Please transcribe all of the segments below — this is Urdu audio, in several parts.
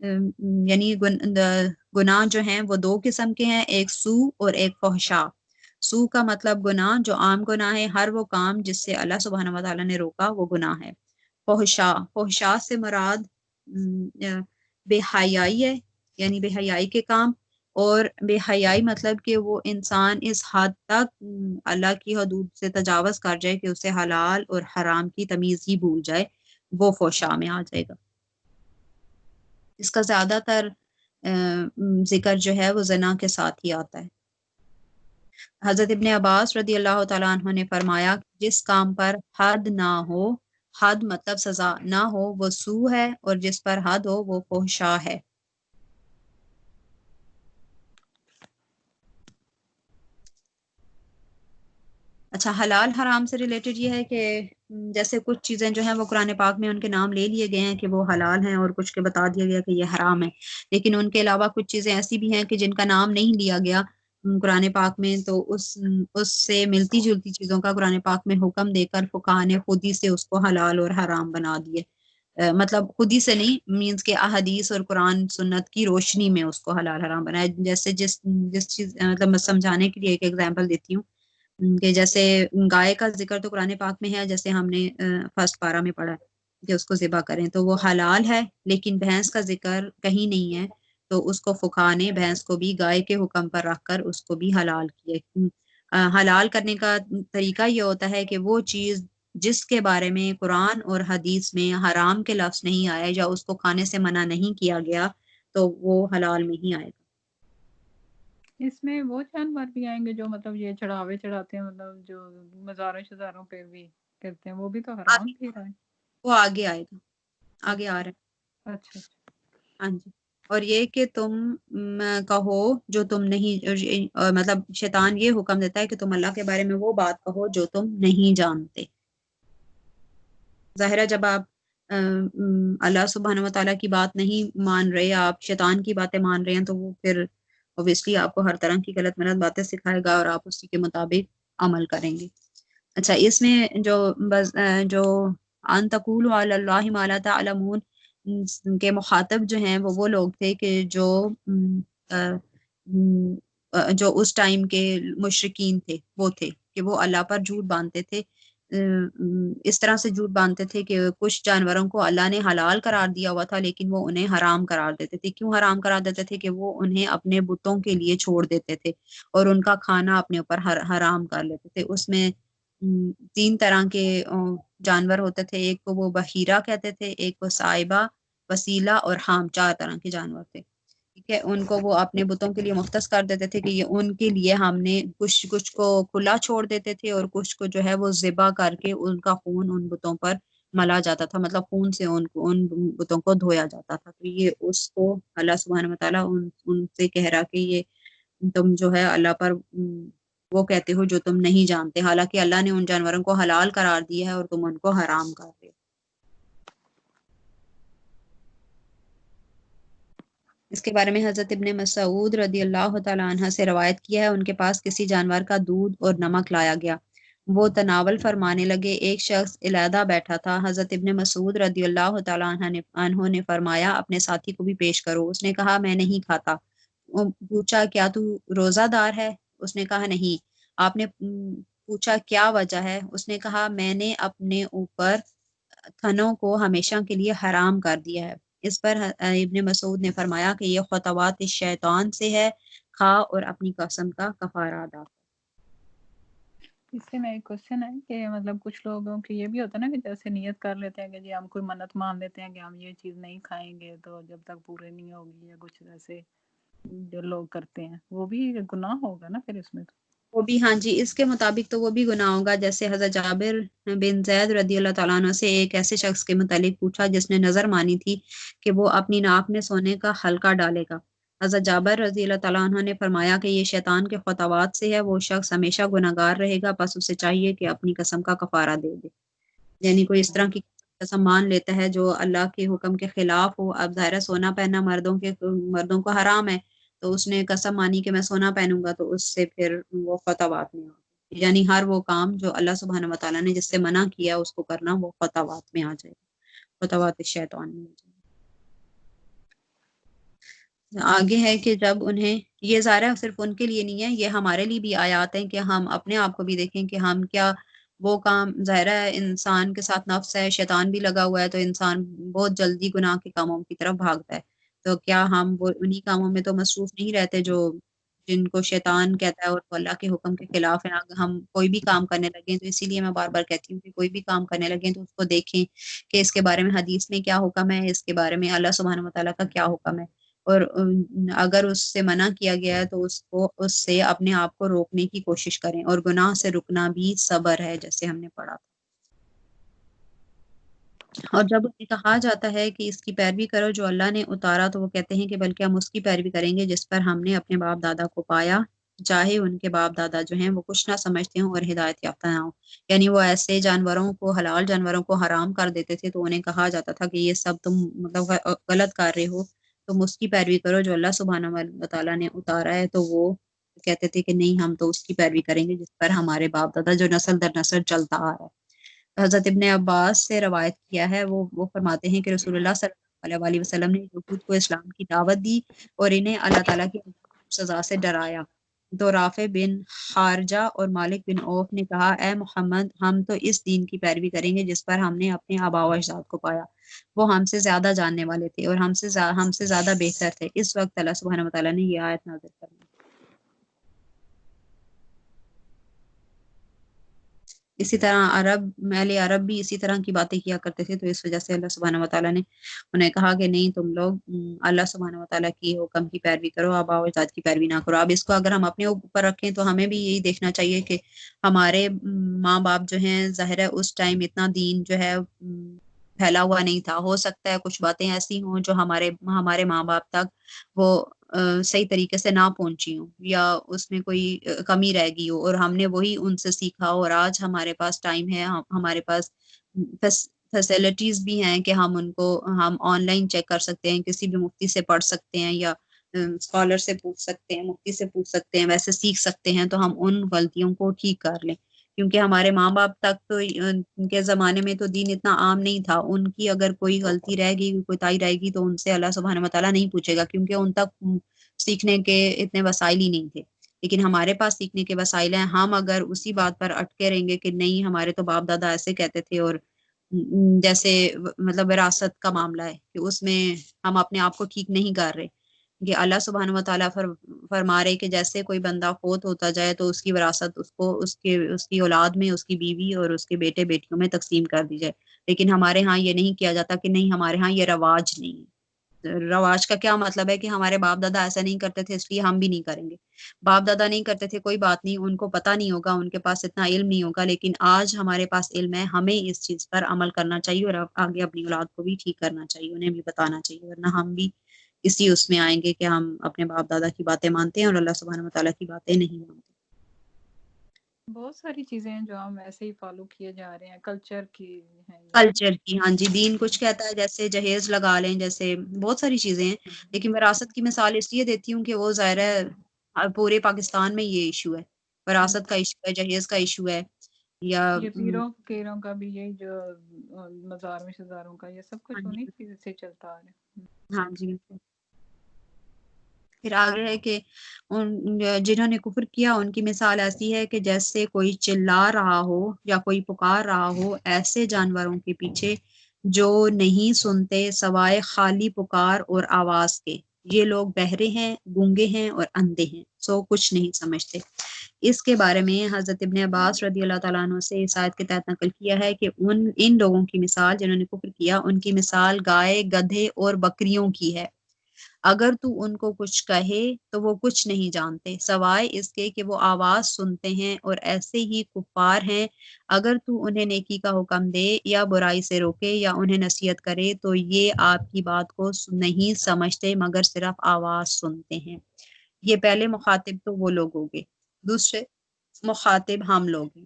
یعنی گناہ جو ہیں وہ دو قسم کے ہیں، ایک سو اور ایک فحشا۔ سو کا مطلب گناہ جو عام گناہ ہے، ہر وہ کام جس سے اللہ سبحانہ و تعالیٰ نے روکا وہ گناہ ہے۔ فحشا سے مراد بے حیائی ہے، یعنی بے حیائی کے کام، اور بے حیائی مطلب کہ وہ انسان اس حد تک اللہ کی حدود سے تجاوز کر جائے کہ اسے حلال اور حرام کی تمیز ہی بھول جائے، وہ فحشا میں آ جائے گا۔ اس کا زیادہ تر ذکر جو ہے وہ زنا کے ساتھ ہی آتا ہے۔ حضرت ابن عباس رضی اللہ تعالیٰ عنہ نے فرمایا جس کام پر حد نہ ہو، حد مطلب سزا نہ ہو، وہ سو ہے، اور جس پر حد ہو وہ فحشا ہے۔ اچھا، حلال حرام سے ریلیٹڈ یہ ہے کہ جیسے کچھ چیزیں جو ہیں وہ قرآن پاک میں ان کے نام لے لیے گئے ہیں کہ وہ حلال ہیں، اور کچھ کے بتا دیا گیا کہ یہ حرام ہے، لیکن ان کے علاوہ کچھ چیزیں ایسی بھی ہیں کہ جن کا نام نہیں لیا گیا قرآن پاک میں، تو اس سے ملتی جلتی چیزوں کا قرآن پاک میں حکم دے کر فقہا نے خود ہی سے اس کو حلال اور حرام بنا دیے۔ مطلب خود ہی سے نہیں، مینس کہ احادیث اور قرآن سنت کی روشنی میں اس کو حلال حرام بنایا۔ جیسے جس چیز مطلب میں سمجھانے کے لیے ایک ایگزامپل دیتی ہوں کہ جیسے گائے کا ذکر تو قرآن پاک میں ہے، جیسے ہم نے فرسٹ پارہ میں پڑھا کہ اس کو ذبح کریں تو وہ حلال ہے، لیکن بھینس کا ذکر کہیں نہیں ہے، تو اس کو فقہا نے بھینس کو بھی گائے کے حکم پر رکھ کر اس کو بھی حلال کیے۔ حلال کرنے کا طریقہ یہ ہوتا ہے کہ وہ چیز جس کے بارے میں قرآن اور حدیث میں حرام کے لفظ نہیں آئے یا اس کو کھانے سے منع نہیں کیا گیا تو وہ حلال میں ہی آئے گا۔ اس میں وہ جانور بھی آئیں گے جو مطلب یہ چڑھاوے چڑھاتے ہیں، مطلب جو مزاروں شزاروں پہ بھی کرتے ہیں، وہ بھی تو حرام بھی رہا ہے۔ وہ آگے آئے گا، آگے آ رہا ہے۔ اچھا اچھا۔ ہاں جی، اور یہ کہ تم کہو جو تم نہیں، مطلب شیطان یہ حکم دیتا ہے کہ تم اللہ کے بارے میں وہ بات کہو جو تم نہیں جانتے۔ ظاہر ہے جب آپ اللہ سبحانہ و تعالیٰ کی بات نہیں مان رہے، آپ شیطان کی باتیں مان رہے ہیں، تو وہ پھر اوبیسلی آپ کو ہر طرح کی غلط ملت باتیں سکھائے گا اور آپ اسی کے مطابق عمل کریں گے۔ اچھا، اس میں جو ان تقولوا علی اللہ ما لا تعلمون کے مخاطب جو ہیں وہ لوگ تھے کہ جو اس ٹائم کے مشرکین تھے، وہ تھے کہ وہ اللہ پر جھوٹ باندھتے تھے، اس طرح سے جھوٹ باندھتے تھے کہ کچھ جانوروں کو اللہ نے حلال قرار دیا ہوا تھا لیکن وہ انہیں حرام قرار دیتے تھے۔ کیوں حرام قرار دیتے تھے؟ کہ وہ انہیں اپنے بتوں کے لیے چھوڑ دیتے تھے اور ان کا کھانا اپنے اوپر حرام کر لیتے تھے۔ اس میں 3 طرح کے جانور ہوتے تھے، ایک کو وہ بحیرہ کہتے تھے، ایک کو سائبہ، وسیلہ اور حام، 4 طرح کے جانور تھے، ٹھیک ہے۔ ان کو وہ اپنے بتوں کے لیے مختص کر دیتے تھے کہ یہ ان کے لیے ہم نے کچھ کو کھلا چھوڑ دیتے تھے اور کچھ کو جو ہے وہ ذبح کر کے ان کا خون ان بتوں پر ملا جاتا تھا، مطلب خون سے ان بتوں کو دھویا جاتا تھا۔ تو یہ اس کو اللہ سبحانہ و تعالیٰ ان سے کہہ رہا کہ یہ تم جو ہے اللہ پر وہ کہتے ہو جو تم نہیں جانتے، حالانکہ اللہ نے ان جانوروں کو حلال قرار دیا ہے اور تم ان کو حرام کر رہے ہو۔ اس کے بارے میں حضرت ابن مسعود رضی اللہ تعالیٰ عنہ سے روایت کیا ہے، ان کے پاس کسی جانور کا دودھ اور نمک لایا گیا، وہ تناول فرمانے لگے، ایک شخص علیحدہ بیٹھا تھا۔ حضرت ابن مسعود رضی اللہ تعالیٰ عنہ نے فرمایا اپنے ساتھی کو بھی پیش کرو۔ اس نے کہا میں نہیں کھاتا۔ پوچھا کیا تو روزہ دار ہے؟ اس نے کہا نہیں۔ آپ نے پوچھا کیا وجہ ہے؟ اس نے کہا میں نے اپنے اوپر تھنوں کو ہمیشہ کے لیے حرام کر دیا ہے۔ اس پر ابن مسعود نے فرمایا کہ یہ خطوات شیطان سے ہے، کھا اور اپنی قسم کا کفارہ ادا۔ اس سے میں ایک کوشچن ہے کہ مطلب کچھ لوگوں کی یہ بھی ہوتا ہے نا کہ جیسے نیت کر لیتے ہیں کہ جی ہم کوئی منت مان لیتے ہیں کہ ہم یہ چیز نہیں کھائیں گے تو جب تک پورے نہیں ہوگی، یا کچھ ایسے جو لوگ کرتے ہیں، وہ بھی گناہ ہوگا نا پھر اس میں تو؟ وہ بھی، ہاں جی، اس کے مطابق تو وہ بھی گناہ ہوگا۔ جیسے حضرت جابر بن زید رضی اللہ تعالیٰ عنہ سے ایک ایسے شخص کے متعلق پوچھا جس نے نظر مانی تھی کہ وہ اپنی ناک میں سونے کا حلقہ ڈالے گا۔ حضرت جابر رضی اللہ تعالیٰ عنہ نے فرمایا کہ یہ شیطان کے خطوات سے ہے، وہ شخص ہمیشہ گناہگار رہے گا، پس اسے چاہیے کہ اپنی قسم کا کفارہ دے دے۔ یعنی کوئی اس طرح کی قسم مان لیتا ہے جو اللہ کے حکم کے خلاف ہو۔ اب ظاہر سونا پہننا مردوں کو حرام ہے، تو اس نے قسم مانی کہ میں سونا پہنوں گا، تو اس سے پھر وہ خطوات میں آ، یعنی ہر وہ کام جو اللہ سبحانہ و تعالیٰ نے جس سے منع کیا اس کو کرنا وہ خطوات میں آ جائے گا، خطوات شیطان میں آ جائے گا۔ آگے ہے کہ جب انہیں یہ ظاہر ہے صرف ان کے لیے نہیں ہے، یہ ہمارے لیے بھی آیات ہیں کہ ہم اپنے آپ کو بھی دیکھیں کہ ہم کیا وہ کام، ظاہر ہے انسان کے ساتھ نفس ہے، شیطان بھی لگا ہوا ہے، تو انسان بہت جلدی گناہ کے کاموں کی طرف بھاگتا ہے، تو کیا ہم وہ انہی کاموں میں تو مصروف نہیں رہتے جو جن کو شیطان کہتا ہے اور وہ اللہ کے حکم کے خلاف ہے؟ اگر ہم کوئی بھی کام کرنے لگیں تو اسی لیے میں بار بار کہتی ہوں کہ کوئی بھی کام کرنے لگیں تو اس کو دیکھیں کہ اس کے بارے میں حدیث میں کیا حکم ہے، اس کے بارے میں اللہ سبحانہ وتعالیٰ کا کیا حکم ہے، اور اگر اس سے منع کیا گیا ہے تو اس کو اس سے اپنے آپ کو روکنے کی کوشش کریں، اور گناہ سے رکنا بھی صبر ہے، جیسے ہم نے پڑھا تھا۔ اور جب انہیں کہا جاتا ہے کہ اس کی پیروی کرو جو اللہ نے اتارا، تو وہ کہتے ہیں کہ بلکہ ہم اس کی پیروی کریں گے جس پر ہم نے اپنے باپ دادا کو پایا، چاہے ان کے باپ دادا جو ہیں وہ کچھ نہ سمجھتے ہوں اور ہدایت یافتہ نہ ہوں۔ یعنی وہ ایسے جانوروں کو، حلال جانوروں کو حرام کر دیتے تھے، تو انہیں کہا جاتا تھا کہ یہ سب تم مطلب غلط کر رہے ہو، تم اس کی پیروی کرو جو اللہ سبحانہ و تعالیٰ نے اتارا ہے۔ تو وہ کہتے تھے کہ نہیں، ہم تو اس کی پیروی کریں گے جس پر ہمارے باپ دادا جو نسل در نسل چلتا آ رہا ہے۔ حضرت ابن عباس سے روایت کیا ہے، وہ فرماتے ہیں کہ رسول اللہ صلی اللہ علیہ وسلم نے یہود کو اسلام کی دعوت دی اور انہیں اللہ تعالیٰ کی سزا سے ڈرایا۔ تو رافع بن خارجہ اور مالک بن عوف نے کہا، اے محمد، ہم تو اس دین کی پیروی کریں گے جس پر ہم نے اپنے آباء و اجداد کو پایا، وہ ہم سے زیادہ جاننے والے تھے اور ہم سے زیادہ بہتر تھے۔ اس وقت اللہ سبحانہ وتعالیٰ نے یہ آیت نازل فرمائی۔ اسی طرح اہل عرب بھی اسی طرح کی باتیں کیا کرتے تھے، تو اس وجہ سے اللہ سبحانہ وتعالیٰ نے انہیں کہا کہ نہیں، تم لوگ اللہ سبحانہ وتعالیٰ کی حکم کی پیروی کرو، آباء و اجداد کی پیروی نہ کرو۔ اب اس کو اگر ہم اپنے اوپر رکھیں تو ہمیں بھی یہی دیکھنا چاہیے کہ ہمارے ماں باپ جو ہیں، ظاہر ہے اس ٹائم اتنا دین جو ہے پھیلا ہوا نہیں تھا، ہو سکتا ہے کچھ باتیں ایسی ہوں جو ہمارے ماں باپ تک وہ صحیح طریقے سے نہ پہنچی ہوں، یا اس میں کوئی کمی رہ گئی ہو، اور ہم نے وہی ان سے سیکھا، اور آج ہمارے پاس ٹائم ہے، ہمارے پاس فیسلٹیز بھی ہیں کہ ہم آن لائن چیک کر سکتے ہیں، کسی بھی مفتی سے پڑھ سکتے ہیں، یا اسکالر سے پوچھ سکتے ہیں، مفتی سے پوچھ سکتے ہیں، ویسے سیکھ سکتے ہیں، تو ہم ان غلطیوں کو ٹھیک کر لیں، کیونکہ ہمارے ماں باپ تک تو ان کے زمانے میں تو دین اتنا عام نہیں تھا، ان کی اگر کوئی غلطی رہ گئی، کوئی تائی رہ گئی، تو ان سے اللہ سبحانہ وتعالیٰ نہیں پوچھے گا، کیونکہ ان تک سیکھنے کے اتنے وسائل ہی نہیں تھے، لیکن ہمارے پاس سیکھنے کے وسائل ہیں۔ ہم اگر اسی بات پر اٹکے رہیں گے کہ نہیں، ہمارے تو باپ دادا ایسے کہتے تھے، اور جیسے مطلب وراثت کا معاملہ ہے کہ اس میں ہم اپنے آپ کو ٹھیک نہیں کر رہے، کہ اللہ سبحانہ وتعالیٰ فرما رہے کہ جیسے کوئی بندہ فوت ہوتا جائے تو اس کی وراثت اس کی اولاد میں، اس کی بیوی اور اس کے بیٹے بیٹیوں میں تقسیم کر دی جائے، لیکن ہمارے ہاں یہ نہیں کیا جاتا، کہ نہیں، ہمارے ہاں یہ رواج نہیں ہے۔ رواج کا کیا مطلب ہے کہ ہمارے باپ دادا ایسا نہیں کرتے تھے اس لیے ہم بھی نہیں کریں گے۔ باپ دادا نہیں کرتے تھے، کوئی بات نہیں، ان کو پتہ نہیں ہوگا، ان کے پاس اتنا علم نہیں ہوگا، لیکن آج ہمارے پاس علم ہے، ہمیں اس چیز پر عمل کرنا چاہیے، اور آگے اپنی اولاد کو بھی ٹھیک کرنا چاہیے، انہیں بھی بتانا چاہیے، ورنہ ہم بھی اسی اس میں آئیں گے کہ ہم اپنے باپ دادا کی باتیں مانتے ہیں اور اللہ سبحانہ وتعالیٰ کی باتیں نہیں مانتے۔ بہت ساری چیزیں ہیں جو ہم ایسے ہی فالو کیے جا رہے ہیں، کلچر کی ہیں یہ۔ کلچر کی، ہاں جی، دین کچھ کہتا ہے، جیسے جہیز لگا لیں، جیسے بہت ساری چیزیں ہیں، لیکن وراثت کی مثال اس لیے دیتی ہوں کہ وہ ظاہر ہے پورے پاکستان میں یہ ایشو ہے، وراثت کا ایشو ہے، جہیز کا ایشو ہے، یا یہ پیروں فقیروں کا بھی یہی جو مزار میں شزاروں کا، یہ سب کچھ ہاں انہیں جی، چیز سے چلتا آ رہا ہے۔ ہاں جی۔ پھر آگے ہے کہ جنہوں نے کفر کیا ان کی مثال ایسی ہے کہ جیسے کوئی چلا رہا ہو یا کوئی پکار رہا ہو ایسے جانوروں کے پیچھے جو نہیں سنتے سوائے خالی پکار اور آواز کے، یہ لوگ بہرے ہیں، گونگے ہیں اور اندھے ہیں، سو کچھ نہیں سمجھتے۔ اس کے بارے میں حضرت ابن عباس رضی اللہ تعالیٰ عنہ سے اس آیت کے تحت نقل کیا ہے کہ ان لوگوں کی مثال جنہوں نے کفر کیا، ان کی مثال گائے، گدھے اور بکریوں کی ہے، اگر تو ان کو کچھ کہے تو وہ کچھ نہیں جانتے سوائے اس کے کہ وہ آواز سنتے ہیں، اور ایسے ہی کفار ہیں، اگر تو انہیں نیکی کا حکم دے یا برائی سے روکے یا انہیں نصیحت کرے تو یہ آپ کی بات کو نہیں سمجھتے مگر صرف آواز سنتے ہیں۔ یہ پہلے مخاطب تو وہ لوگ ہوں گے، دوسرے مخاطب ہم لوگ ہیں۔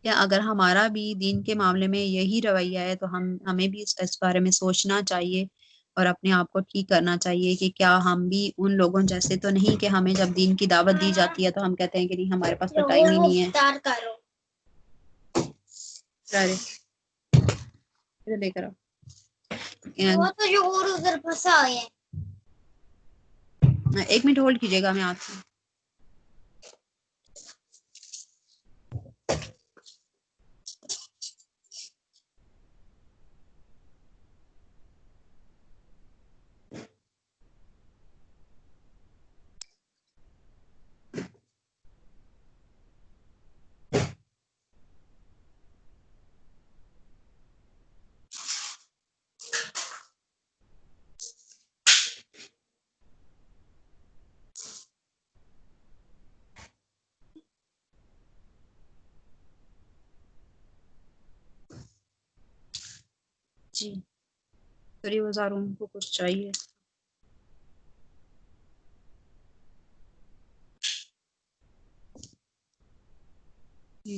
کیا اگر ہمارا بھی دین کے معاملے میں یہی رویہ ہے تو ہمیں بھی اس بارے میں سوچنا چاہیے اور اپنے آپ کو ٹھیک کرنا چاہیے کہ کیا ہم بھی ان لوگوں جیسے تو نہیں کہ ہمیں جب دین کی دعوت دی جاتی ہے تو ہم کہتے ہیں کہ نہیں، ہمارے پاس تو ٹائم ہی نہیں ہے۔ ادھر لے کر آؤ۔ ایک منٹ ہولڈ کیجیے گا، میں آتی ہوں. جی سوری وزاروں کو کچھ چاہیے.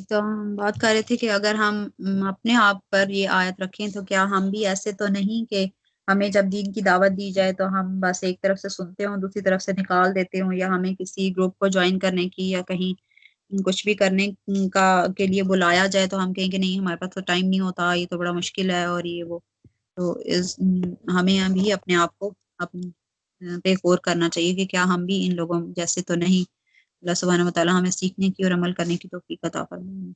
تو ہم بات کر رہے تھے کہ اگر ہم اپنے آپ پر یہ آیت رکھیں تو کیا ہم بھی ایسے تو نہیں کہ ہمیں جب دین کی دعوت دی جائے تو ہم بس ایک طرف سے سنتے ہوں دوسری طرف سے نکال دیتے ہوں، یا ہمیں کسی گروپ کو جوائن کرنے کی یا کہیں کچھ بھی کرنے کا کے لیے بلایا جائے تو ہم کہیں کہ نہیں ہمارے پاس تو ٹائم نہیں ہوتا، یہ تو بڑا مشکل ہے اور یہ وہ. تو ہمیں ابھی اپنے آپ کو پہ غور کرنا چاہیے کہ کیا ہم بھی ان لوگوں جیسے تو نہیں. اللہ سبحانہ وتعالی ہمیں سیکھنے کی اور عمل کرنے کی توفیق عطا فرمائے.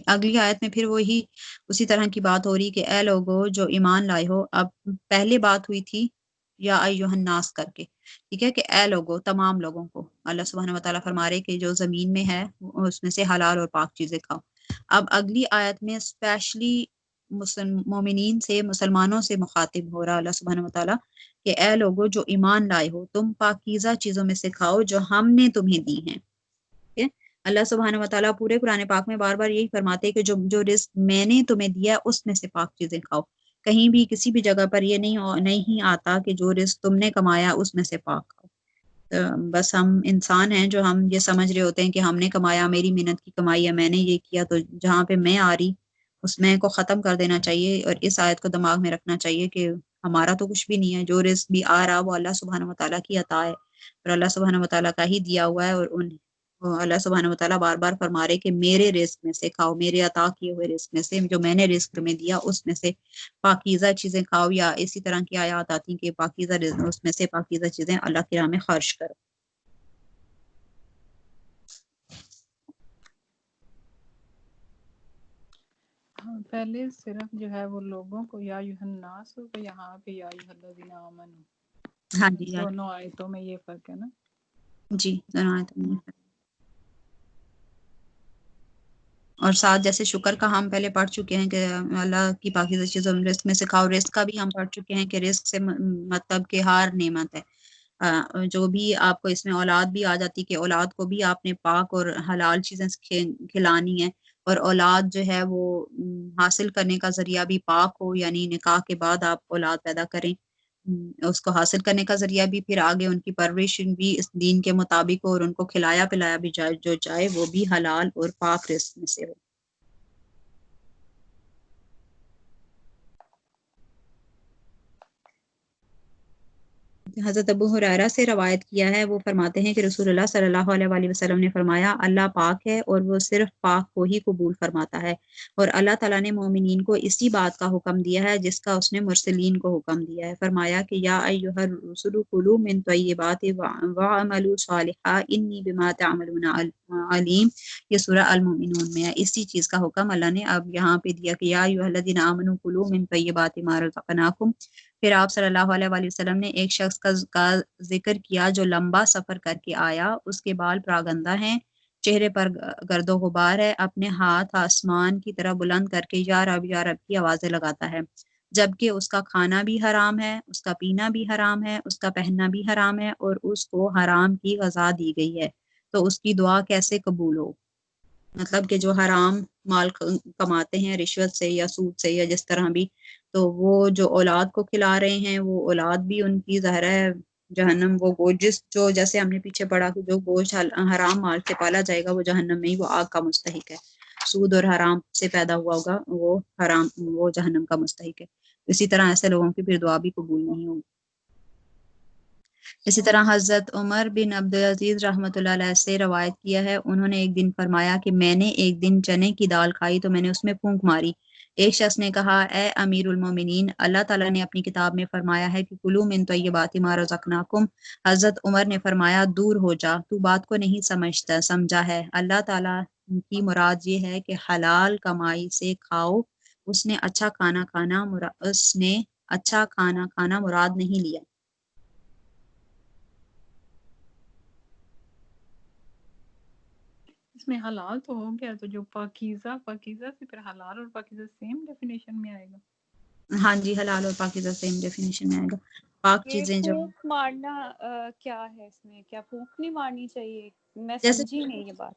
اگلی آیت میں پھر وہی اسی طرح کی بات ہو رہی کہ اے لوگو جو ایمان لائے ہو. اب پہلے بات ہوئی تھی یا ایھا الناس کر کے، ٹھیک ہے، کہ اے لوگو تمام لوگوں کو. اللہ سبحانہ وتعالیٰ فرما رہے کہ جو زمین میں ہے اس میں سے حلال اور پاک چیزیں کھاؤ. اب اگلی آیت میں اسپیشلی مومنین سے، مسلمانوں سے مخاطب ہو رہا اللہ سبحانہ وتعالیٰ کہ اے لوگو جو ایمان لائے ہو تم پاکیزہ چیزوں میں سے کھاؤ جو ہم نے تمہیں دی ہیں. ٹھیک ہے، اللہ سبحانہ وتعالیٰ پورے قرآن پاک میں بار بار یہی فرماتے ہیں کہ جو رزق میں نے تمہیں دیا اس میں سے پاک چیزیں کھاؤ. کہیں بھی کسی بھی جگہ پر یہ نہیں آتا کہ جو رزق تم نے کمایا اس میں سے پاک کھاؤ. بس ہم انسان ہیں جو ہم یہ سمجھ رہے ہوتے ہیں کہ ہم نے کمایا، میری محنت کی کمائی ہے، میں نے یہ کیا، تو جہاں پہ میں آ رہی اس میں کو ختم کر دینا چاہیے اور اس آیت کو دماغ میں رکھنا چاہیے کہ ہمارا تو کچھ بھی نہیں ہے. جو رزق بھی آ رہا وہ اللہ سبحانہ وتعالیٰ کی عطا ہے اور اللہ سبحانہ وتعالیٰ کا ہی دیا ہوا ہے. اور اللہ سبحانہ وتعالیٰ بار بار فرما رہے کہ میرے رزق میں سے کھاؤ، میرے عطا کیے ہوئے رزق میں سے، جو میں نے رزق تمہیں دیا اس میں سے پاکیزہ چیزیں کھاؤ. یا اسی طرح کی آیات آتی کہ پاکیزہ رزق اس میں سے پاکیزہ چیزیں اللہ کی راہ میں خرچ کرو. پہلے صرف جو ہے وہ لوگوں کو یا ایھا الناس ہو، یہاں پہ یا ایھا الذین آمنوا. ہاں جی دونوں آیتوں میں یہ فرق ہے نا. جی دونوں آیتوں میں. اور ساتھ جیسے شکر کا ہم پہلے پڑھ چکے ہیں کہ اللہ کی پاکیزہ چیزوں رزق میں سے کھاؤ. رزق کا بھی ہم پڑھ چکے ہیں کہ رزق سے مطلب کہ ہر نعمت ہے. جو بھی آپ کو اس میں اولاد بھی آ جاتی کہ اولاد کو بھی آپ نے پاک اور حلال چیزیں کھلانی ہے. اور اولاد جو ہے وہ حاصل کرنے کا ذریعہ بھی پاک ہو، یعنی نکاح کے بعد آپ اولاد پیدا کریں، اس کو حاصل کرنے کا ذریعہ بھی پھر آگے ان کی پرورش بھی اس دین کے مطابق ہو اور ان کو کھلایا پلایا بھی جائے جو چاہے وہ بھی حلال اور پاک رزق میں سے ہو. حضرت ابو ہریرہ سے روایت کیا ہے، وہ فرماتے ہیں کہ رسول اللہ صلی اللہ علیہ وآلہ وسلم نے فرمایا اللہ پاک ہے اور وہ صرف پاک کو ہی قبول فرماتا ہے. اور اللہ تعالیٰ نے مومنین کو اسی بات کا حکم دیا ہے جس کا اس نے مرسلین کو حکم دیا ہے. فرمایا کہ یا ایھا الرسل کلوا من طیبات واعملوا صالحا انی بما تعملون علیم. یہ سورہ المؤمنون میں ہے. اسی چیز کا حکم اللہ نے اب یہاں پہ دیا کہ یا ایھا الذین آمنوا کلوا من طیبات ما رزقناکم. پھر آپ صلی اللہ علیہ وآلہ وسلم نے ایک شخص کا ذکر کیا جو لمبا سفر کر کے آیا، اس کے بال پراگندہ ہیں، چہرے پر گرد و غبار ہے، اپنے ہاتھ آسمان کی طرح بلند کر کے یا رب کی آوازیں لگاتا ہے، جبکہ اس کا کھانا بھی حرام ہے، اس کا پینا بھی حرام ہے، اس کا پہننا بھی حرام ہے اور اس کو حرام کی غذا دی گئی ہے، تو اس کی دعا کیسے قبول ہو؟ مطلب کہ جو حرام مال کماتے ہیں رشوت سے یا سود سے یا جس طرح بھی، تو وہ جو اولاد کو کھلا رہے ہیں وہ اولاد بھی ان کی ظاہر ہے جہنم، وہ گوشت جو جیسے ہم نے پیچھے پڑھا کہ جو گوشت حرام مال سے پالا جائے گا وہ جہنم میں ہی وہ آگ کا مستحق ہے. سود اور حرام سے پیدا ہوا ہوگا وہ حرام، وہ جہنم کا مستحق ہے. اسی طرح ایسے لوگوں کی پھر دعا بھی قبول نہیں ہوگی. اسی طرح حضرت عمر بن عبدالعزیز رحمۃ اللہ علیہ سے روایت کیا ہے، انہوں نے ایک دن فرمایا کہ میں نے ایک دن چنے کی دال کھائی تو میں نے اس میں پھونک ماری۔ ایک شخص نے کہا اے امیر المومنین، اللہ تعالیٰ نے اپنی کتاب میں فرمایا ہے کہ کلوا من طیبات ما رزقناکم۔ حضرت عمر نے فرمایا دور ہو جا، تو بات کو نہیں سمجھا ہے، اللہ تعالیٰ کی مراد یہ ہے کہ حلال کمائی سے کھاؤ، اس نے اچھا کھانا کھانا مراد نہیں لیا۔ اس میں حلال تو ہو گیا، تو جو پاکیزہ سے پھر حلال اور پاکیزہ سیم ڈیفینیشن میں آئے گا؟ ہاں جی، حلال اور پاکیزہ سیم ڈیفینیشن میں آئے گا۔ پاک یہ چیزیں جو پھونک مارنا کیا ہے اس میں؟ کیا پھونک نہیں مارنی چاہیے؟ میں جیسے سمجھی نہیں یہ بات۔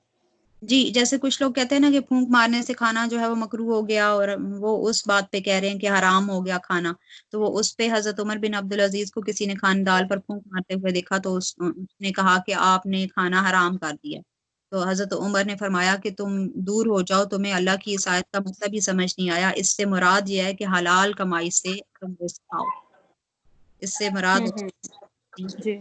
جی، جیسے کچھ لوگ کہتے ہیں نا کہ پھونک مارنے سے کھانا جو ہے وہ مکروہ ہو گیا، اور وہ اس بات پہ کہہ رہے ہیں کہ حرام ہو گیا کھانا، تو وہ اس پہ حضرت عمر بن عبدالعزیز کو کسی نے کھانا دال پر پھونک مارتے ہوئے دیکھا تو اس نے کہا کہ آپ نے کھانا حرام کر دیا۔ تو حضرت عمر نے فرمایا کہ تم دور ہو جاؤ، تمہیں اللہ کی اس آیت کا مطلب ہی سمجھ نہیں آیا، اس سے مراد یہ ہے کہ حلال کمائی سے تم رزق کھاؤ، اس سے مراد جی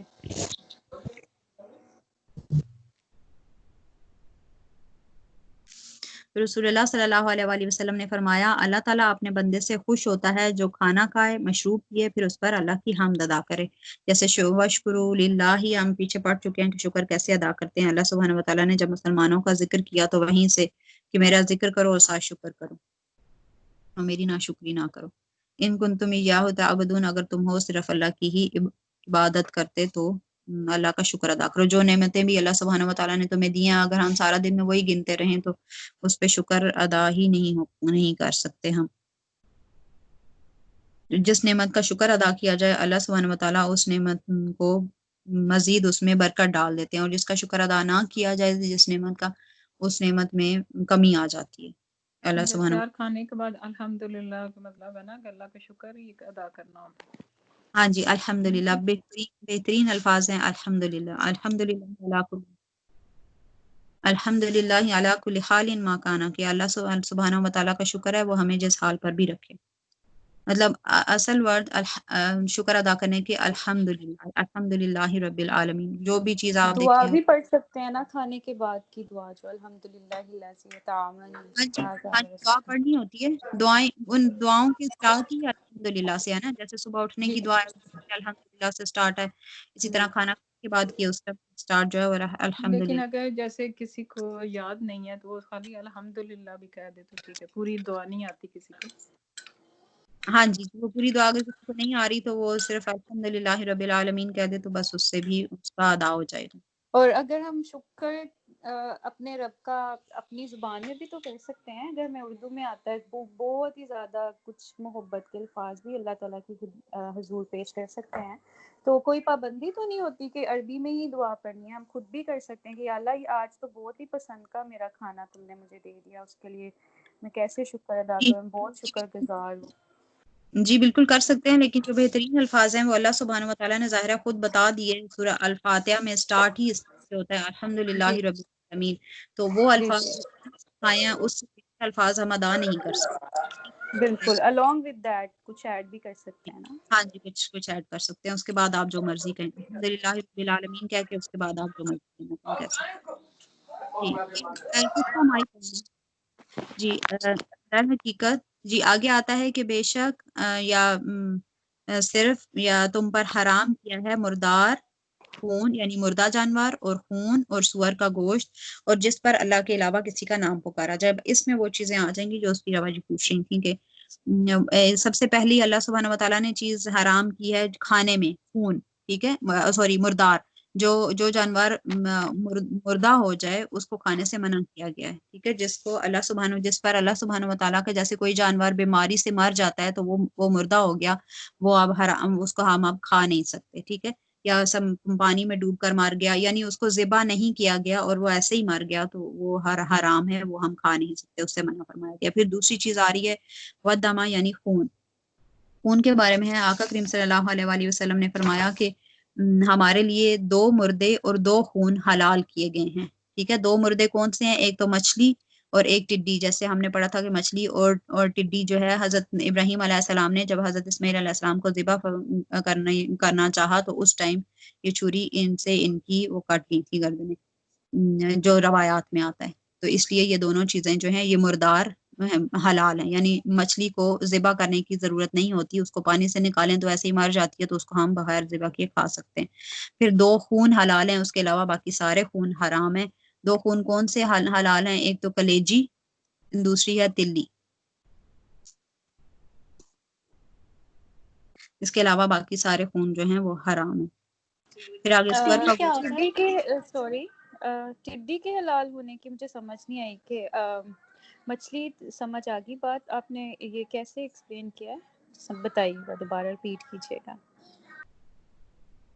رسول اللہ صلی اللہ علیہ وآلہ وسلم نے فرمایا اللہ تعالیٰ اپنے بندے سے خوش ہوتا ہے جو کھانا کھائے، مشروب پیے، پھر اس پر اللہ کی حمد ادا کرے۔ جیسے وشکروا للہ، ہم پیچھے پڑ چکے ہیں کہ شکر کیسے ادا کرتے ہیں۔ اللہ سبحانہ وتعالیٰ نے جب مسلمانوں کا ذکر کیا تو وہیں سے کہ میرا ذکر کرو اور ساتھ شکر کرو اور میری ناشکری نہ کرو۔ ان کنتم ایاہ تعبدون، اگر تم ہو صرف اللہ کی ہی عبادت کرتے تو اللہ کا شکر ادا کرو۔ جو نعمتیں بھی اللہ سبحانہ وتعالیٰ نے تمہیں دی ہیں، اگر ہم سارا دن میں وہی گنتے رہیں تو اس پہ شکر ادا ہی نہیں کر سکتے ہم۔ جس نعمت کا شکر ادا کیا جائے اللہ سبحانہ وتعالیٰ اس نعمت کو مزید اس میں برکت ڈال دیتے ہیں، اور جس کا شکر ادا نہ کیا جائے جس نعمت کا، اس نعمت میں کمی آ جاتی ہے۔ اللہ جیسے سبحانہ ہر کھانے کے بعد الحمدللہ کا مطلب ہے نا کہ اللہ کا شکر ہی ادا کرنا ہوتا ہے۔ ہاں جی، الحمدللہ بہترین الفاظ ہیں الحمدللہ، الحمدللہ علی کل حال ما کانا، کہ اللہ سبحانہ وتعالیٰ کا شکر ہے وہ ہمیں جس حال پر بھی رکھے۔ مطلب اصل ورڈ شکر ادا کرنے کے الحمدللہ، الحمدللہ رب العالمین، جو بھی چیز آپ دعا دیکھیں۔ بھی پڑھ سکتے ہیں نا کھانے کے بعد کی دعا، جو الحمدللہ الذی اطعمنا ہاں جی، هذا ہاں جی، دعا ورزقنا۔ پڑھنی ہوتی ہے، دعائیں ان دعاؤں کے اسٹارٹ ہی الحمدللہ سے ہے نا، جیسے صبح اٹھنے جی کی دعا الحمدللہ سے اسٹارٹ ہے، اسی جی طرح کھانا کھانے کے بعد کی اس کا اسٹارٹ جو ہے وہ لیکن الحمدللہ۔ اگر جیسے کسی کو یاد نہیں ہے تو وہ خالی الحمدللہ بھی کہہ دے تو ٹھیک ہے، پوری دعا نہیں آتی کسی کو۔ ہاں جی، وہ پوری دعا اگر کسی کو نہیں آ رہی تو وہ صرف الحمدللہ رب العالمین کہہ دے تو بس اس سے بھی اس کا ادا ہو جائے گا۔ اور اگر ہم شکر اپنے رب کا اپنی زبان میں بھی تو کر سکتے ہیں، اگر ہمیں اردو میں آتا ہے وہ بہت ہی زیادہ کچھ محبت کے الفاظ بھی اللہ تعالیٰ کی حضور پیش کر سکتے ہیں، تو کوئی پابندی تو نہیں ہوتی کہ عربی میں ہی دعا پڑھنی ہے، ہم خود بھی کر سکتے ہیں کہ یا اللہ یہ آج تو بہت ہی پسند کا میرا کھانا تم نے مجھے دے دیا، اس کے لیے میں کیسے شکر ادا جی کروں، بہت شکر گزار ہوں۔ جی بالکل کر سکتے ہیں، لیکن جو بہترین الفاظ ہیں وہ اللہ سبحانہ وتعالیٰ نے ظاہرہ خود بتا دیے، سورہ الفاتحہ میں اسٹارٹ ہی اس سے ہوتا ہے الحمدللہ جی رب العالمین، تو وہ جی الفاظ آئے ہیں اس سے الفاظ ہم ادا نہیں کر سکتے۔ بالکل، along with that کچھ ایڈ بھی کر سکتے ہیں نا۔ ہاں جی، کچھ ایڈ کر سکتے ہیں، اس کے بعد آپ جو مرضی کہیں الحمدللہ رب العالمین کہہ کے اس کے بعد آپ جو مرضی کہیں کہہ سکتے ہیں۔ جی کس کا مائک ہے؟ جی در حقیقت جی آگے آتا ہے کہ بے شک صرف یا تم پر حرام کیا ہے مردار خون، یعنی مردہ جانور، اور خون اور سور کا گوشت، اور جس پر اللہ کے علاوہ کسی کا نام پکارا جائے۔ اس میں وہ چیزیں آ جائیں گی جو اس کی روا جی پوچھ رہی تھیں کہ سب سے پہلی اللہ سبحانہ وتعالیٰ نے چیز حرام کی ہے کھانے میں خون، ٹھیک ہے، سوری مردار، جو جانور مردہ ہو جائے اس کو کھانے سے منع کیا گیا ہے، ٹھیک ہے، جس پر اللہ سبحانہ وتعالیٰ کا جیسے کوئی جانور بیماری سے مر جاتا ہے تو وہ مردہ ہو گیا، وہ اب حرام، اس کو ہم اب کھا نہیں سکتے، ٹھیک ہے، یا پانی میں ڈوب کر مر گیا، یعنی اس کو ذبح نہیں کیا گیا اور وہ ایسے ہی مر گیا تو وہ حرام ہے، وہ ہم کھا نہیں سکتے، اس سے منع فرمایا گیا۔ پھر دوسری چیز آ رہی ہے ودما، یعنی خون۔ خون کے بارے میں ہے آقا کریم صلی اللہ علیہ وآلہ وسلم نے فرمایا کہ ہمارے لیے 2 مردے اور 2 خون حلال کیے گئے ہیں، ٹھیک ہے، 2 مردے کون سے ہیں؟ ایک تو مچھلی اور ایک ٹڈی، جیسے ہم نے پڑھا تھا کہ مچھلی اور ٹڈی جو ہے حضرت ابراہیم علیہ السلام نے جب حضرت اسماعیل علیہ السلام کو ذبح کرنا چاہا تو اس ٹائم یہ چھری ان سے ان کی وہ کٹ لی تھی گردنیں، جو روایات میں آتا ہے. تو اس لیے یہ دونوں چیزیں جو ہیں یہ مردار حلال ہیں، یعنی مچھلی کو ذبح کرنے کی ضرورت نہیں ہوتی، اس کو پانی سے نکالیں تو ایسے ہی مر جاتی ہے، تو اس کو ہم بغیر ذبح کیے کھا سکتے ہیں. پھر 2 خون حلال ہیں، اس کے علاوہ باقی سارے خون حرام ہیں. 2 خون کون سے حلال ہیں؟ ایک تو کلیجی، دوسری ہے تلی. اس کے علاوہ باقی سارے خون جو ہیں وہ حرام ہیں. پھر آگے سور کا کیا گوشت ٹڈی کے سوری ٹڈی کے حلال ہونے کی مجھے سمجھ نہیں آئی کہ مچھلی سمجھ آ گئی بات، آپ نے یہ کیسے ایکسپلین کیا ہے؟ سب بتائیے گا، دوبارہ ریپیٹ کیجیے گا.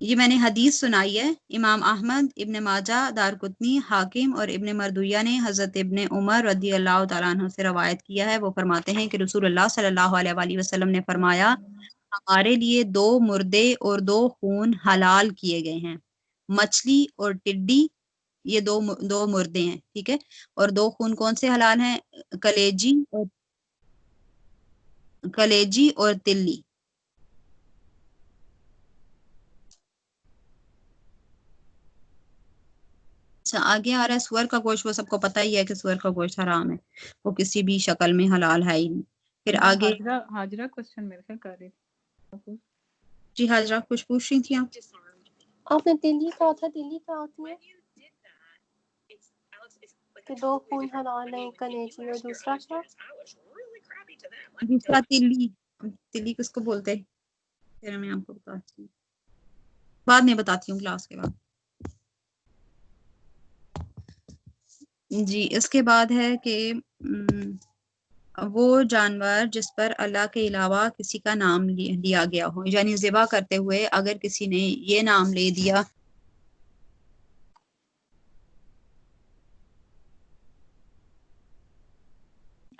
یہ میں نے حدیث سنائی ہے، امام احمد، ابن ماجہ، دارقطنی، حاکم اور ابن مردویہ نے حضرت ابن عمر رضی اللہ تعالیٰ عنہ سے روایت کیا ہے. وہ فرماتے ہیں کہ رسول اللہ صلی اللہ علیہ وآلہ وسلم نے فرمایا، ہمارے لیے 2 مردے اور 2 خون حلال کیے گئے ہیں، مچھلی اور ٹڈی، یہ دو مردے ہیں، ٹھیک ہے. اور 2 خون کون سے حلال ہیں؟ کلیجی اور تلی. اچھا آگے آ رہا ہے سور کا گوشت. وہ سب کو پتہ ہی ہے کہ سور کا گوشت حرام ہے، وہ کسی بھی شکل میں حلال ہے ہی نہیں. پھر آگے حاجرہ کوسچن میرے خیال کر رہی تھی. جی حاجرہ کچھ پوچھ رہی تھی آپ نے تلی کہا تھا، تلی کہا ہوتی ہے کہ 2 خون حلال ہیں، کلیجی اور دوسرا کیا؟ دوسرا تلی کس کو بولتے ہیں؟ پھر میں آپ کو بتاتی ہوں، بعد میں بتاتی ہوں کلاس کے بعد. جی اس کے بعد ہے کہ وہ جانور جس پر اللہ کے علاوہ کسی کا نام لیا گیا ہو، یعنی ذبح کرتے ہوئے اگر کسی نے یہ نام لے دیا.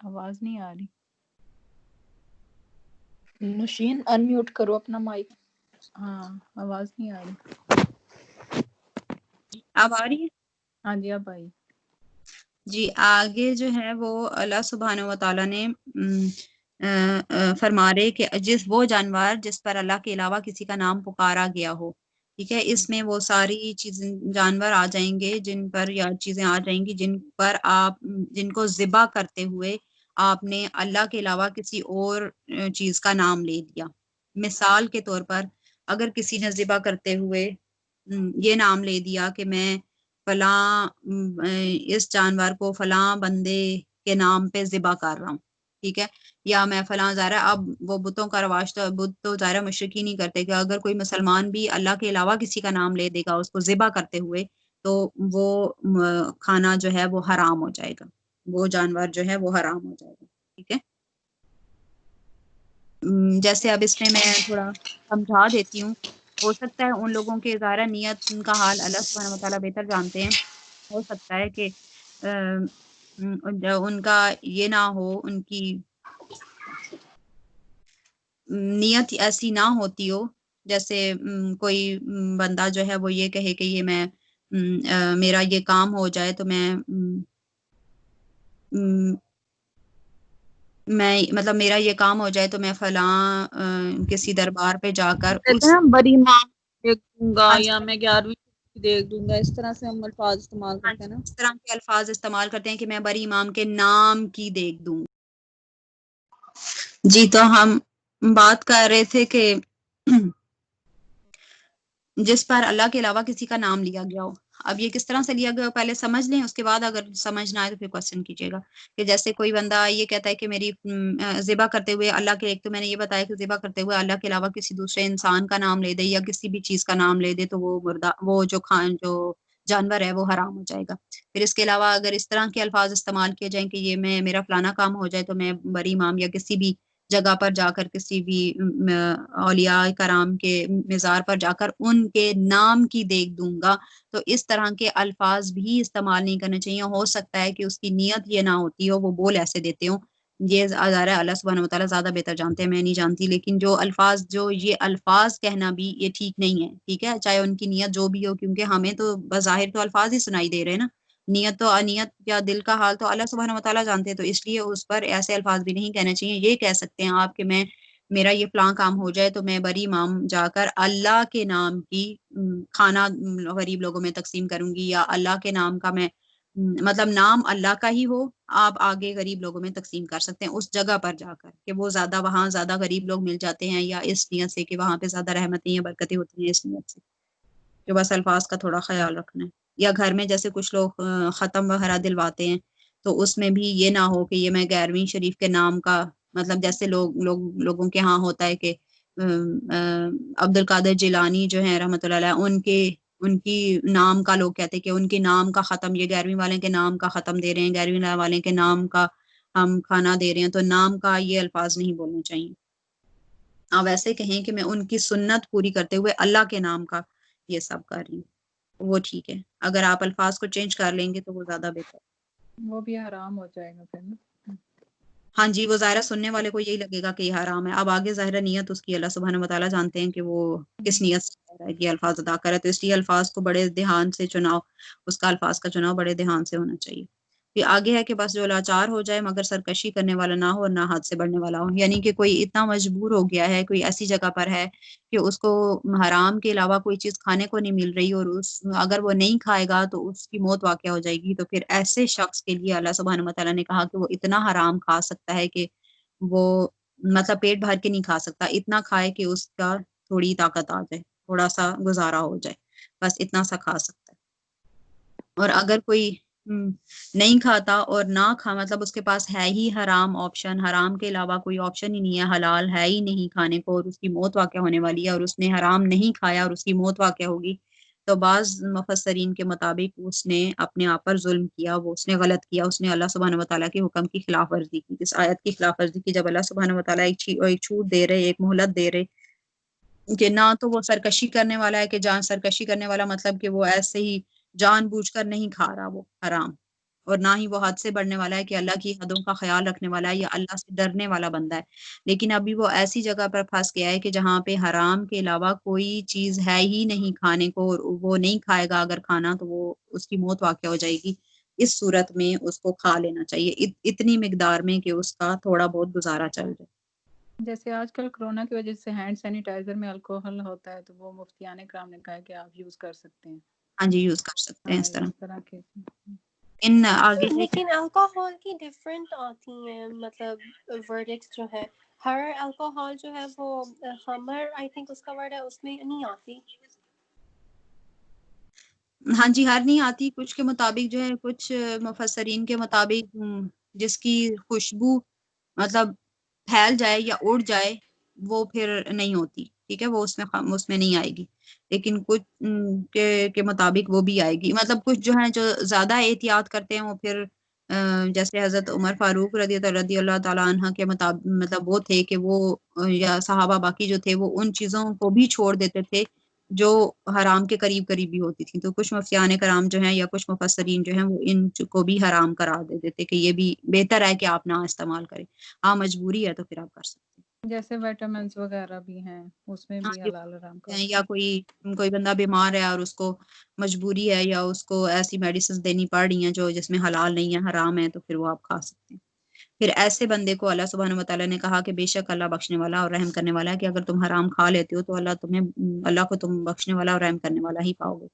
آواز نہیں آ رہی. نوشین انمیوٹ کرو اپنا مائک. ہاں آواز نہیں آ رہی. اب آ رہی ہے؟ ہاں جی اب آئی. جی آگے جو ہے وہ اللہ سبحانہ و تعالیٰ نے فرما رہے کہ وہ جانور جس پر اللہ کے علاوہ کسی کا نام پکارا گیا ہو، ٹھیک ہے، اس میں وہ ساری چیزیں جانور آ جائیں گے جن پر یا چیزیں آ جائیں گی جن کو ذبح کرتے ہوئے آپ نے اللہ کے علاوہ کسی اور چیز کا نام لے دیا. مثال کے طور پر اگر کسی نے ذبح کرتے ہوئے یہ نام لے دیا کہ میں فلاں اس جانور کو فلاں بندے کے نام پہ ذبح کر رہا ہوں، ٹھیک ہے، یا میں فلاں ظاہرہ، اب وہ بتوں کا رواج تو ظاہرہ مشرکی نہیں کرتے کہ اگر کوئی مسلمان بھی اللہ کے علاوہ کسی کا نام لے دے گا اس کو ذبح کرتے ہوئے تو وہ کھانا جو ہے وہ حرام ہو جائے گا، وہ جانور جو ہے وہ حرام ہو جائے گا، ٹھیک ہے. جیسے اب اس میں تھوڑا سمجھا دیتی ہوں. ہو سکتا ہے ان لوگوں کے ظاہرہ نیت ان کا حال اللہ سبحانہ و تعالیٰ بہتر جانتے ہیں، ہو سکتا ہے کہ ان کا یہ نہ ہو، ان کی نیت ایسی نہ ہوتی ہو، جیسے کوئی بندہ جو ہے وہ یہ کہے کہ یہ میرا یہ کام ہو جائے تو میں مطلب میرا یہ کام ہو جائے تو میں فلاں کسی دربار پہ جا کر کہتے ہیں بڑی ماں دیکھ دوں گا ہاں یا میں 11ویں دیکھ دوں گا، اس طرح سے ہم الفاظ استعمال کرتے ہیں نا. اس طرح کے الفاظ استعمال کرتے ہیں کہ میں بری امام کے نام کی دیکھ دوں. جی تو ہم بات کر رہے تھے کہ جس پر اللہ کے علاوہ کسی کا نام لیا گیا ہو. اب یہ کس طرح سے لیا گیا ہو پہلے سمجھ لیں، اس کے بعد اگر سمجھ نہ آئے تو پھر کوشچن کیجیے گا. کہ جیسے کوئی بندہ یہ کہتا ہے کہ میری ذبح کرتے ہوئے اللہ کے، ایک تو میں نے یہ بتایا کہ ذبح کرتے ہوئے اللہ کے علاوہ کسی دوسرے انسان کا نام لے دے یا کسی بھی چیز کا نام لے دے تو وہ جو جانور ہے وہ حرام ہو جائے گا. پھر اس کے علاوہ اگر اس طرح کے الفاظ استعمال کیے جائیں کہ یہ میرا فلانا کام ہو جائے تو میں بری امام یا کسی بھی جگہ پر جا کر کسی بھی اولیاء کرام کے مزار پر جا کر ان کے نام کی دیکھ دوں گا، تو اس طرح کے الفاظ بھی استعمال نہیں کرنے چاہیے. ہو سکتا ہے کہ اس کی نیت یہ نہ ہوتی ہو، وہ بول ایسے دیتے ہوں، یہ ظاہر ہے اللہ سبحانہ و تعالیٰ زیادہ بہتر جانتے ہیں، میں نہیں جانتی. لیکن جو یہ الفاظ کہنا بھی یہ ٹھیک نہیں ہے، ٹھیک ہے، چاہے ان کی نیت جو بھی ہو، کیونکہ ہمیں تو بظاہر تو الفاظ ہی سنائی دے رہے ہیں نا، نیت یا دل کا حال تو اللہ سبحانہ و تعالیٰ جانتے ہیں، تو اس لیے اس پر ایسے الفاظ بھی نہیں کہنے چاہیے. یہ کہہ سکتے ہیں آپ کہ میرا یہ فلاں کام ہو جائے تو میں بری امام جا کر اللہ کے نام کی کھانا غریب لوگوں میں تقسیم کروں گی، یا اللہ کے نام کا میں مطلب نام اللہ کا ہی ہو، آپ آگے غریب لوگوں میں تقسیم کر سکتے ہیں اس جگہ پر جا کر کہ وہ وہاں زیادہ غریب لوگ مل جاتے ہیں، یا اس نیت سے کہ وہاں پہ زیادہ رحمتیں یا برکتیں ہوتی ہیں، اس نیت سے. جو بس الفاظ کا تھوڑا خیال رکھنا ہے. یا گھر میں جیسے کچھ لوگ ختم وغیرہ دلواتے ہیں تو اس میں بھی یہ نہ ہو کہ یہ میں 11ویں شریف کے نام کا، مطلب جیسے لوگوں کے ہاں ہوتا ہے کہ عبد القادر جیلانی جو ہیں رحمۃ اللہ علیہ، ان کی نام کا لوگ کہتے ہیں کہ ان کے نام کا ختم، یہ 11ویں والے کے نام کا ختم دے رہے ہیں، 11ویں والے کے نام کا ہم کھانا دے رہے ہیں، تو نام کا یہ الفاظ نہیں بولنے چاہیے. آپ ایسے کہیں کہ میں ان کی سنت پوری کرتے ہوئے اللہ کے نام کا یہ سب کر رہی ہوں، وہ ٹھیک ہے. اگر آپ الفاظ کو چینج کر لیں گے تو وہ زیادہ بہتر. وہ بھی حرام ہو جائے گا پھر نا. ہاں جی، وہ ظاہرہ سننے والے کو یہی لگے گا کہ یہ حرام ہے. اب آگے ظاہرہ نیت اس کی اللہ سبحانہ وتعالیٰ جانتے ہیں کہ وہ کس نیت سے کہہ رہا ہے کہ الفاظ ادا کرے، تو اس لیے الفاظ کو بڑے دھیان سے چناؤ، اس کا الفاظ کا چناؤ بڑے دھیان سے ہونا چاہیے. پھر آگے ہے کہ بس جو لاچار ہو جائے مگر سرکشی کرنے والا نہ ہو اور نہ حد سے بڑھنے والا ہو، یعنی کہ کوئی اتنا مجبور ہو گیا ہے، کوئی ایسی جگہ پر ہے کہ اس کو حرام کے علاوہ کوئی چیز کھانے کو نہیں مل رہی، اور اگر وہ نہیں کھائے گا تو اس کی موت واقع ہو جائے گی، تو پھر ایسے شخص کے لیے اللہ سبحانہ وتعالیٰ نے کہا کہ وہ اتنا حرام کھا سکتا ہے کہ وہ مطلب پیٹ بھر کے نہیں کھا سکتا، اتنا کھائے کہ اس کا تھوڑی طاقت آ جائے، تھوڑا سا گزارا ہو جائے، بس اتنا سا کھا سکتا ہے. اور اگر کوئی نہیں کھاتا اور نہ مطلب اس کے پاس ہے ہی حرام آپشن، حرام کے علاوہ کوئی آپشن ہی نہیں ہے، حلال ہے ہی نہیں کھانے کو، اور اس کی موت واقع ہونے والی ہے اور اس نے حرام نہیں کھایا اور اس کی موت واقع ہوگی، تو بعض مفسرین کے مطابق اس نے اپنے آپ پر ظلم کیا، وہ اس نے غلط کیا، اس نے اللہ سبحانہ وتعالیٰ کے حکم کی خلاف ورزی کی، اس آیت کی خلاف ورزی کی. جب اللہ سبحانہ وتعالیٰ ایک چھوٹ دے رہے، ایک مہلت دے رہے کہ نہ تو وہ سرکشی کرنے والا ہے، کہ جان سرکشی کرنے والا مطلب کہ وہ ایسے ہی جان بوجھ کر نہیں کھا رہا وہ حرام، اور نہ ہی وہ حد سے بڑھنے والا ہے کہ اللہ کی حدوں کا خیال رکھنے والا ہے یا اللہ سے ڈرنے والا بندہ ہے، لیکن ابھی وہ ایسی جگہ پر پھنس گیا ہے کہ جہاں پہ حرام کے علاوہ کوئی چیز ہے ہی نہیں کھانے کو، اور وہ نہیں کھائے گا اگر کھانا تو وہ اس کی موت واقع ہو جائے گی. اس صورت میں اس کو کھا لینا چاہیے اتنی مقدار میں کہ اس کا تھوڑا بہت گزارا چل جائے. جیسے آج کل کرونا کی وجہ سے ہینڈ سینیٹائزر میں الکوہل ہوتا ہے، تو وہ مفتیان کرام نے کہا ہے کہ آپ یوز کر سکتے ہیں. ہاں جی، یوز کر سکتے ہیں اس طرح کے. ان آگے لیکن الکوہول کی ڈفرینٹ آتی ہیں، مطلب ورڈکس جو ہے، ہر الکوہول جو ہے وہ خمر آئی تھنک اس کا ورڈ ہے، اس میں نہیں آتی. ہاں جی، ہر نہیں آتی، کچھ کے مطابق جو ہے، کچھ مفسرین کے مطابق جس کی خوشبو مطلب پھیل جائے یا اڑ جائے وہ پھر نہیں ہوتی، ٹھیک ہے، وہ اس میں نہیں آئے گی، لیکن کچھ کے مطابق وہ بھی آئے گی. مطلب کچھ جو ہیں جو زیادہ احتیاط کرتے ہیں وہ پھر جیسے حضرت عمر فاروق رضی اللہ تعالیٰ عنہ کے مطابق مطلب وہ تھے کہ وہ یا صحابہ باقی جو تھے وہ ان چیزوں کو بھی چھوڑ دیتے تھے جو حرام کے قریب بھی ہوتی تھی. تو کچھ مفتیان کرام جو ہیں یا کچھ مفسرین جو ہیں وہ ان کو بھی حرام قرار دے دیتے کہ یہ بھی بہتر ہے کہ آپ نہ استعمال کریں. ہاں مجبوری ہے تو پھر آپ کر سکتے ہیں. جیسے ویٹامنس وغیرہ بھی ہیں، اس میں ہاں بھی جی، حلال حرام کا یا کوئی بندہ بیمار ہے اور اس کو مجبوری ہے یا اس کو ایسی میڈیسن دینی پڑ رہی ہیں جو جس میں حلال نہیں ہے، حرام ہے، تو پھر وہ آپ کھا سکتے ہیں. پھر ایسے بندے کو اللہ سبحانہ وتعالیٰ نے کہا کہ بے شک اللہ بخشنے والا اور رحم کرنے والا ہے، کہ اگر تم حرام کھا لیتے ہو تو اللہ کو تم بخشنے والا اور رحم کرنے والا ہی پاؤ گے.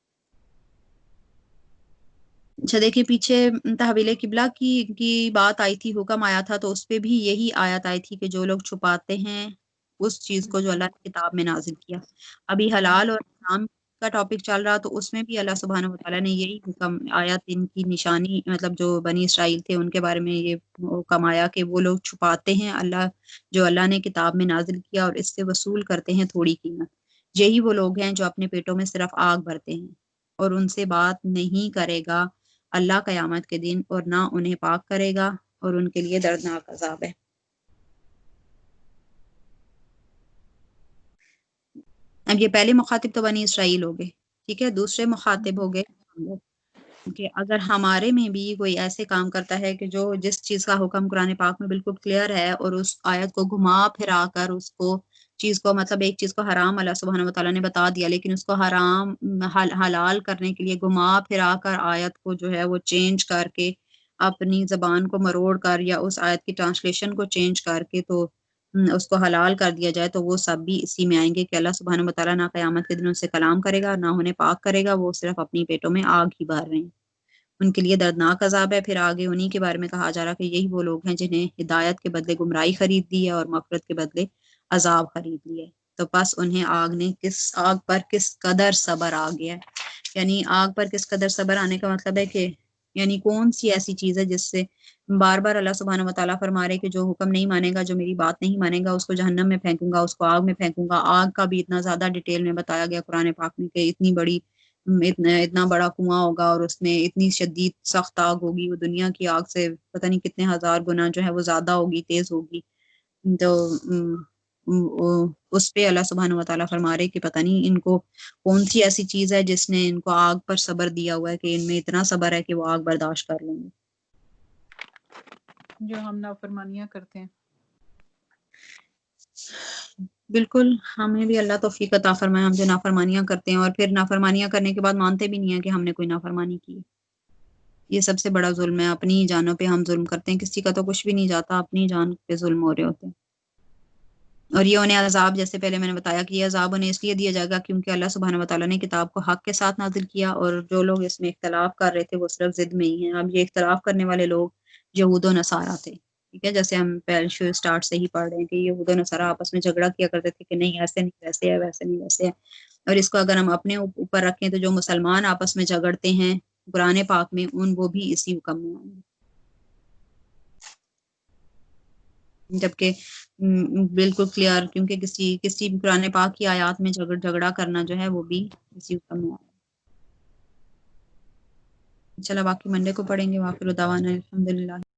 اچھا دیکھیے، پیچھے تحویل قبلہ کی بات آئی تھی، حکم آیا تھا، تو اس پہ بھی یہی آیت آئی تھی کہ جو لوگ چھپاتے ہیں اس چیز کو جو اللہ نے کتاب میں نازل کیا. ابھی حلال اور حرام کا ٹاپک چل رہا تو اس میں بھی اللہ سبحانہ وتعالیٰ نے یہی حکم آیت ان کی نشانی، مطلب جو بنی اسرائیل تھے ان کے بارے میں یہ حکم آیا کہ وہ لوگ چھپاتے ہیں جو اللہ نے کتاب میں نازل کیا اور اس سے وصول کرتے ہیں تھوڑی قیمت. یہی وہ لوگ ہیں جو اپنے پیٹوں میں صرف آگ بھرتے ہیں، اور ان سے بات نہیں کرے گا اللہ قیامت کے دن، اور نہ انہیں پاک کرے گا، اور ان کے لیے دردناک عذاب ہے. اب یہ پہلے مخاطب تو بنی اسرائیل ہو گئے، ٹھیک ہے، دوسرے مخاطب ہو گئے ہم لوگ، کہ اگر ہمارے میں بھی کوئی ایسے کام کرتا ہے کہ جس چیز کا حکم قرآن پاک میں بالکل کلیئر ہے اور اس آیت کو گھما پھرا کر اس کو چیز کو مطلب ایک چیز کو حرام اللہ سبحانہ وتعالیٰ نے بتا دیا، لیکن اس کو حرام حلال کرنے کے لیے گھما پھرا کر آیت کو جو ہے وہ چینج کر کے اپنی زبان کو مروڑ کر یا اس آیت کی ٹرانسلیشن کو چینج کر کے تو اس کو حلال کر دیا جائے، تو وہ سب بھی اسی میں آئیں گے کہ اللہ سبحانہ وتعالیٰ نہ قیامت کے دن ان سے کلام کرے گا، نہ انہیں پاک کرے گا، وہ صرف اپنی پیٹوں میں آگ ہی بھر رہے ہیں، ان کے لیے دردناک عذاب ہے۔ پھر آگے انہی کے بارے میں کہا جا رہا کہ یہی وہ لوگ ہیں جنہیں ہدایت کے بدلے گمراہی خرید لی ہے اور مغفرت کے بدلے عذاب خرید لیے، تو پس انہیں آگ پر کس قدر صبر آ گیا ہے۔ یعنی آگ پر کس قدر صبر آنے کا مطلب ہے کہ یعنی کون سی ایسی چیز ہے جس سے بار بار اللہ سبحانہ وتعالیٰ فرما رہے کہ جو حکم نہیں مانے گا، جو میری بات نہیں مانے گا، اس کو جہنم میں پھینکوں گا، اس کو آگ میں پھینکوں گا۔ آگ کا بھی اتنا زیادہ ڈیٹیل میں بتایا گیا قرآن پاک میں کہ اتنا بڑا کنواں ہوگا اور اس میں اتنی شدید سخت آگ ہوگی، وہ دنیا کی آگ سے پتہ نہیں کتنے ہزار گنا جو ہے وہ زیادہ ہوگی، تیز ہوگی۔ تو اس پہ اللہ سبحانہ وتعالیٰ فرما رہے کہ پتہ نہیں ان کو کون سی ایسی چیز ہے جس نے ان کو آگ پر صبر دیا ہوا ہے کہ ان میں اتنا صبر ہے کہ وہ آگ برداشت کر لیں گے۔ جو ہم نافرمانیاں کرتے ہیں، بالکل ہمیں بھی اللہ توفیق عطا فرمائے، ہم جو نافرمانیاں کرتے ہیں اور پھر نافرمانیاں کرنے کے بعد مانتے بھی نہیں ہیں کہ ہم نے کوئی نافرمانی کی، یہ سب سے بڑا ظلم ہے۔ اپنی ہی جانوں پہ ہم ظلم کرتے ہیں، کسی کا تو کچھ بھی نہیں جاتا، اپنی جان پہ ظلم ہو رہے ہوتے ہیں۔ اور یہ انہیں عذاب، جیسے پہلے میں نے بتایا کہ یہ عذاب انہیں اس لیے دیا جائے گا کیونکہ اللہ سبحانہ وتعالیٰ نے کتاب کو حق کے ساتھ نازل کیا، اور جو لوگ اس میں اختلاف کر رہے تھے وہ صرف ضد میں ہی ہیں۔ اب یہ اختلاف کرنے والے لوگ یہود و نصارہ تھے، ٹھیک ہے، جیسے ہم پہلے اسٹارٹ سے ہی پڑھ رہے ہیں کہ یہود و نصارہ آپس میں جھگڑا کیا کرتے تھے کہ نہیں ایسے نہیں ویسے ہے، ویسے نہیں ویسے ہے۔ اور اس کو اگر ہم اپنے اوپر رکھیں تو جو مسلمان آپس میں جھگڑتے ہیں قرآن پاک میں، وہ بھی اسی حکم میں آئیں گے، جبکہ بالکل کلیئر، کیونکہ کسی قرآن پاک کی آیات میں جھگڑا کرنا جو ہے وہ بھی اسی حکم میں آئے گا۔ چلو باقی منڈے کو پڑھیں گے۔ وآخر دعوانا الحمدللہ۔